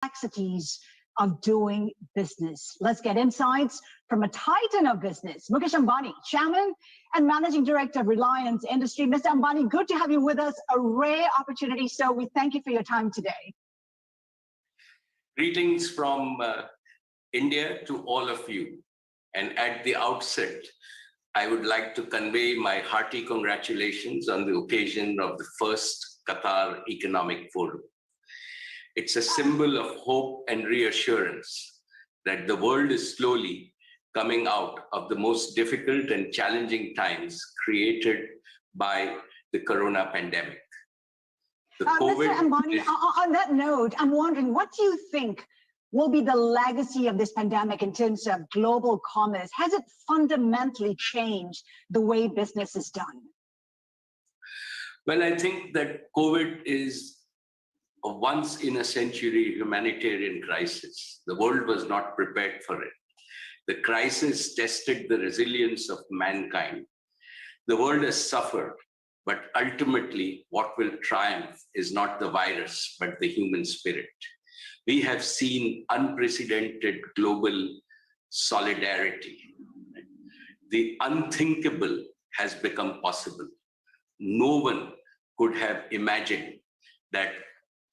complexities of doing business. Let's get insights from a titan of business, Mukesh Ambani, Chairman and Managing Director of Reliance Industry. Mr. Ambani, good to have you with us. A rare opportunity, so we thank you for your time today. Greetings from India to all of you. And at the outset, I would like to convey my hearty congratulations on the occasion of the first Qatar Economic Forum. It's a symbol of hope and reassurance that the world is slowly coming out of the most difficult and challenging times created by the corona pandemic. Mr. Ambani, on that note, I'm wondering, what do you think will be the legacy of this pandemic in terms of global commerce? Has it fundamentally changed the way business is done? Well, I think that COVID is a once-in-a-century humanitarian crisis. The world was not prepared for it. The crisis tested the resilience of mankind. The world has suffered, but ultimately what will triumph is not the virus, but the human spirit. We have seen unprecedented global solidarity. The unthinkable has become possible. No one could have imagined that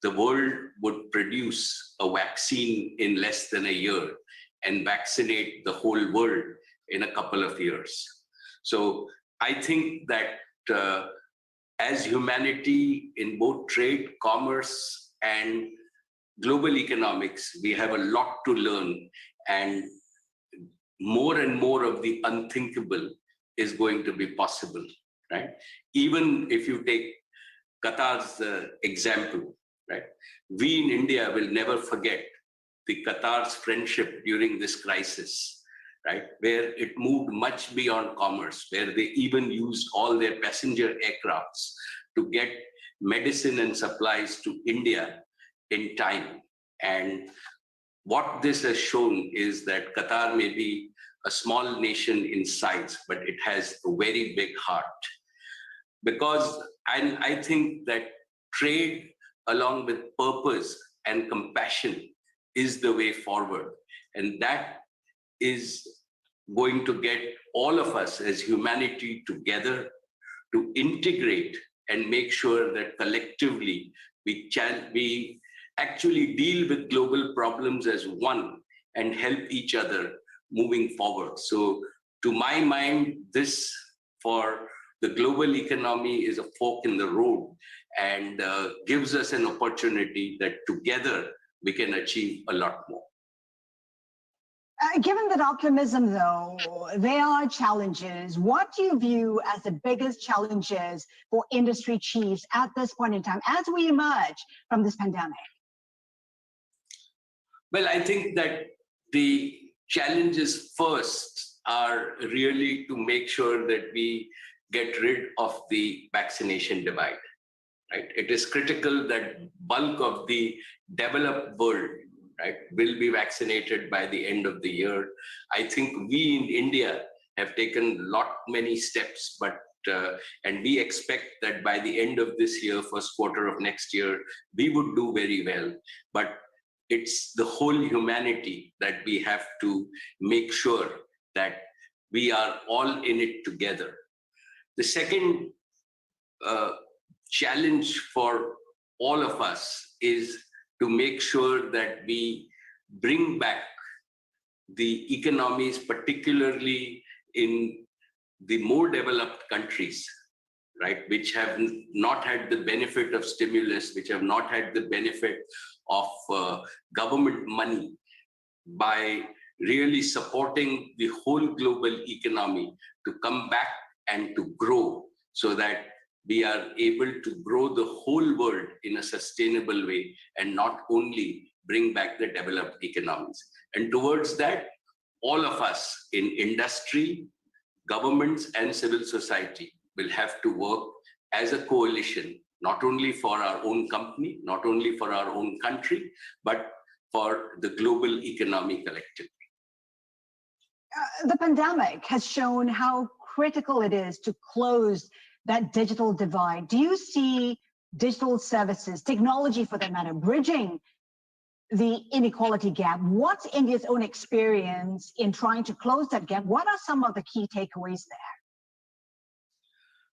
the world would produce a vaccine in less than a year and vaccinate the whole world in a couple of years. So I think that as humanity in both trade, commerce, and global economics, we have a lot to learn, and more of the unthinkable is going to be possible, right? Even if you take Qatar's example, right? We in India will never forget the Qatar's friendship during this crisis, right? Where it moved much beyond commerce, where they even used all their passenger aircrafts to get medicine and supplies to India in time. And what this has shown is that Qatar may be a small nation in size, but it has a very big heart. Because I think that trade along with purpose and compassion is the way forward. And that is going to get all of us as humanity together to integrate and make sure that collectively we actually deal with global problems as one and help each other moving forward. So to my mind, this for the global economy is a fork in the road and gives us an opportunity that together we can achieve a lot more. Given that optimism, though, there are challenges. What do you view as the biggest challenges for industry chiefs at this point in time as we emerge from this pandemic? Well, I think that the challenges first are really to make sure that we get rid of the vaccination divide, right? It is critical that bulk of the developed world, right, will be vaccinated by the end of the year. I think we in India have taken many steps, but and we expect that by the end of this year, first quarter of next year, we would do very well. But it's the whole humanity that we have to make sure that we are all in it together. The second challenge for all of us is to make sure that we bring back the economies, particularly in the more developed countries, right, which have not had the benefit of stimulus, which have not had the benefit of government money, by really supporting the whole global economy to come back and to grow so that we are able to grow the whole world in a sustainable way and not only bring back the developed economies. And towards that, all of us in industry, governments, and civil society will have to work as a coalition, not only for our own company, not only for our own country, but for the global economy collectively. The pandemic has shown how critical it is to close that digital divide. Do you see digital services, technology for that matter, bridging the inequality gap. What's India's own experience in trying to close that gap? What are some of the key takeaways there?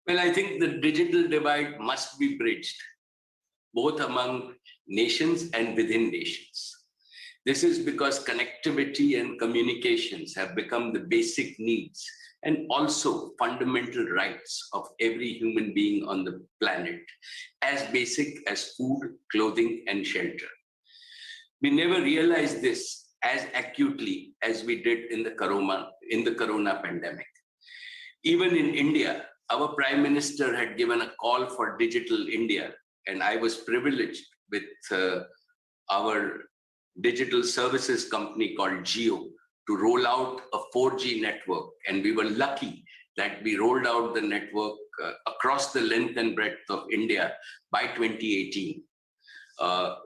Well, I think the digital divide must be bridged, both among nations and within nations. This is because connectivity and communications have become the basic needs and also fundamental rights of every human being on the planet, as basic as food, clothing, and shelter. We never realized this as acutely as we did in the corona pandemic. Even in India, our Prime Minister had given a call for Digital India, and I was privileged with our digital services company called Jio to roll out a 4G network. And we were lucky that we rolled out the network across the length and breadth of India by 2018.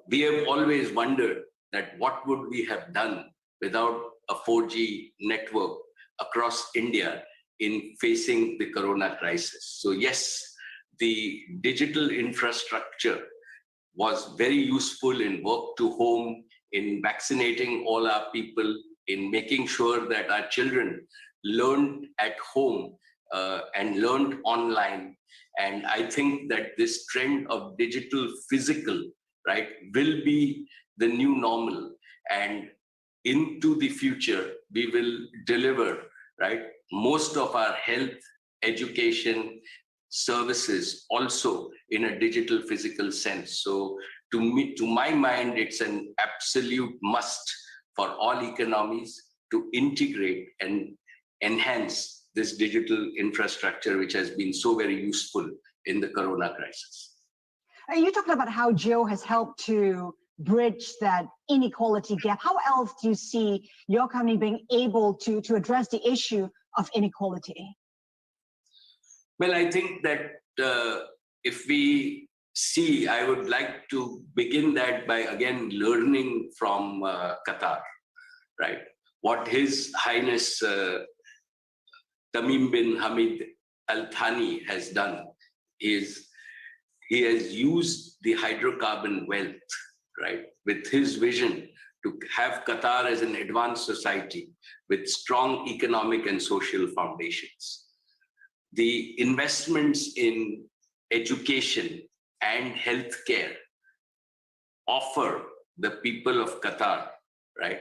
We have always wondered that what would we have done without a 4G network across India in facing the corona crisis. So yes, the digital infrastructure was very useful in work to home, in vaccinating all our people, in making sure that our children learned at home and learned online. And I think that this trend of digital physical, right, will be the new normal. And into the future, we will deliver, right, most of our health, education, services also in a digital physical sense. So to my mind, it's an absolute must for all economies to integrate and enhance this digital infrastructure, which has been so very useful in the corona crisis. You talked about how Jio has helped to bridge that inequality gap. How else do you see your company being able to address the issue of inequality? Well, I think that if we see, I would like to begin that by again learning from Qatar, right? What His Highness Tamim bin Hamid Al Thani has done is he has used the hydrocarbon wealth, right, with his vision to have Qatar as an advanced society with strong economic and social foundations. The investments in education and healthcare offer the people of Qatar, right,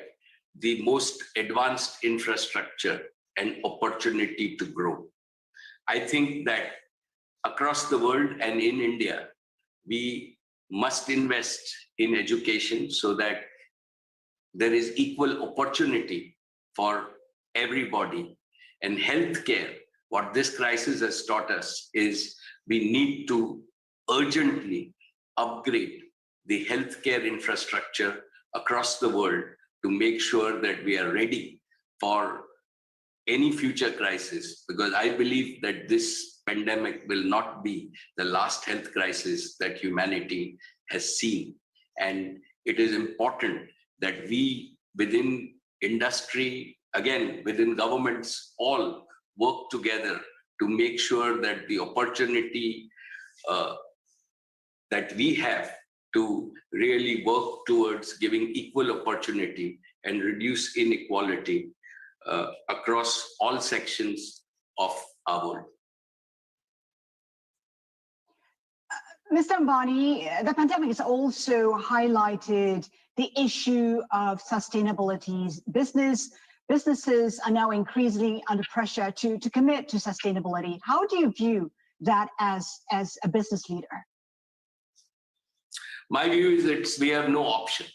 the most advanced infrastructure and opportunity to grow. I think that across the world and in India, we must invest in education so that there is equal opportunity for everybody. And healthcare, what this crisis has taught us is we need to urgently upgrade the healthcare infrastructure across the world to make sure that we are ready for any future crisis, because I believe that this pandemic will not be the last health crisis that humanity has seen. And it is important that we within industry, again, within governments, all work together to make sure that the opportunity that we have to really work towards giving equal opportunity and reduce inequality across all sections of our world. Mr. Ambani, the pandemic has also highlighted the issue of sustainability. Businesses are now increasingly under pressure to commit to sustainability. How do you view that as a business leader? My view is that we have no option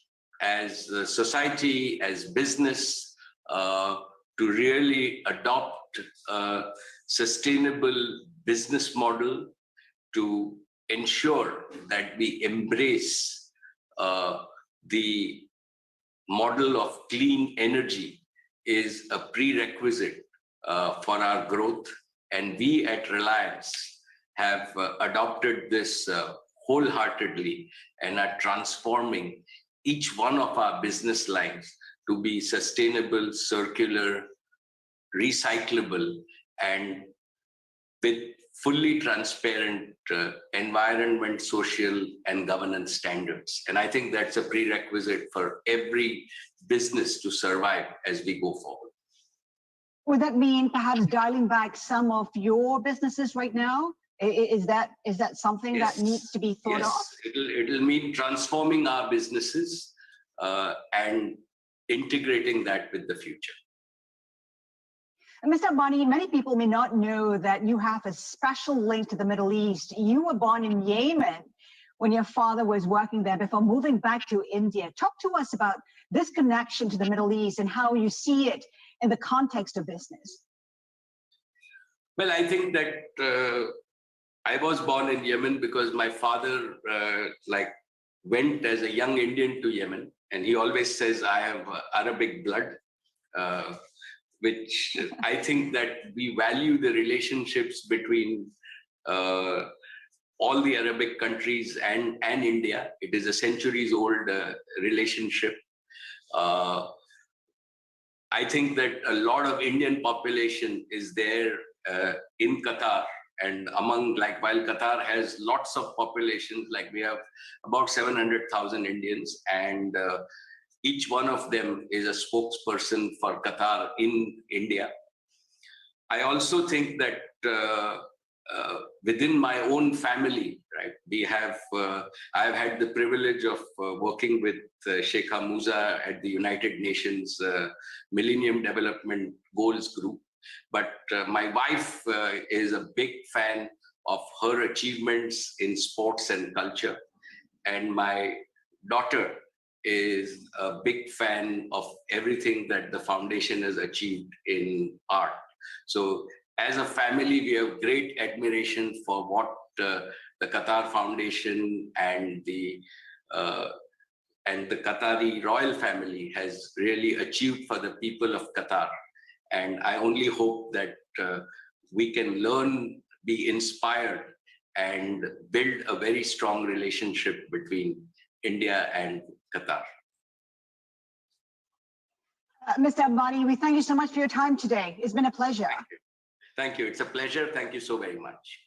as a society, as business, to really adopt a sustainable business model to ensure that we embrace the model of clean energy is a prerequisite for our growth. And we at Reliance have adopted this wholeheartedly and are transforming each one of our business lines to be sustainable, circular, recyclable, and with fully transparent environment, social, and governance standards. And I think that's a prerequisite for every business to survive as we go forward. Would that mean perhaps dialing back some of your businesses right now? Is that something that needs to be thought of? It'll mean transforming our businesses and integrating that with the future. Mr. Ambani, many people may not know that you have a special link to the Middle East. You were born in Yemen when your father was working there before moving back to India. Talk to us about this connection to the Middle East and how you see it in the context of business. Well, I think that I was born in Yemen because my father went as a young Indian to Yemen, and he always says I have Arabic blood, which I think that we value the relationships between all the Arabic countries and India. It is a centuries-old relationship. I think that a lot of Indian population is there in Qatar, and while Qatar has lots of populations, like we have about 700,000 Indians, and each one of them is a spokesperson for Qatar in India. I also think that within my own family, right, I've had the privilege of working with Sheikh Musa at the United Nations Millennium Development Goals Group. But my wife is a big fan of her achievements in sports and culture. And my daughter is a big fan of everything that the foundation has achieved in art. So as a family, we have great admiration for what the Qatar Foundation and the Qatari royal family has really achieved for the people of Qatar. And I only hope that we can learn, be inspired, and build a very strong relationship between India and Qatar. Mr. Ambani, we thank you so much for your time today. It's been a pleasure. Thank you. It's a pleasure. Thank you so very much.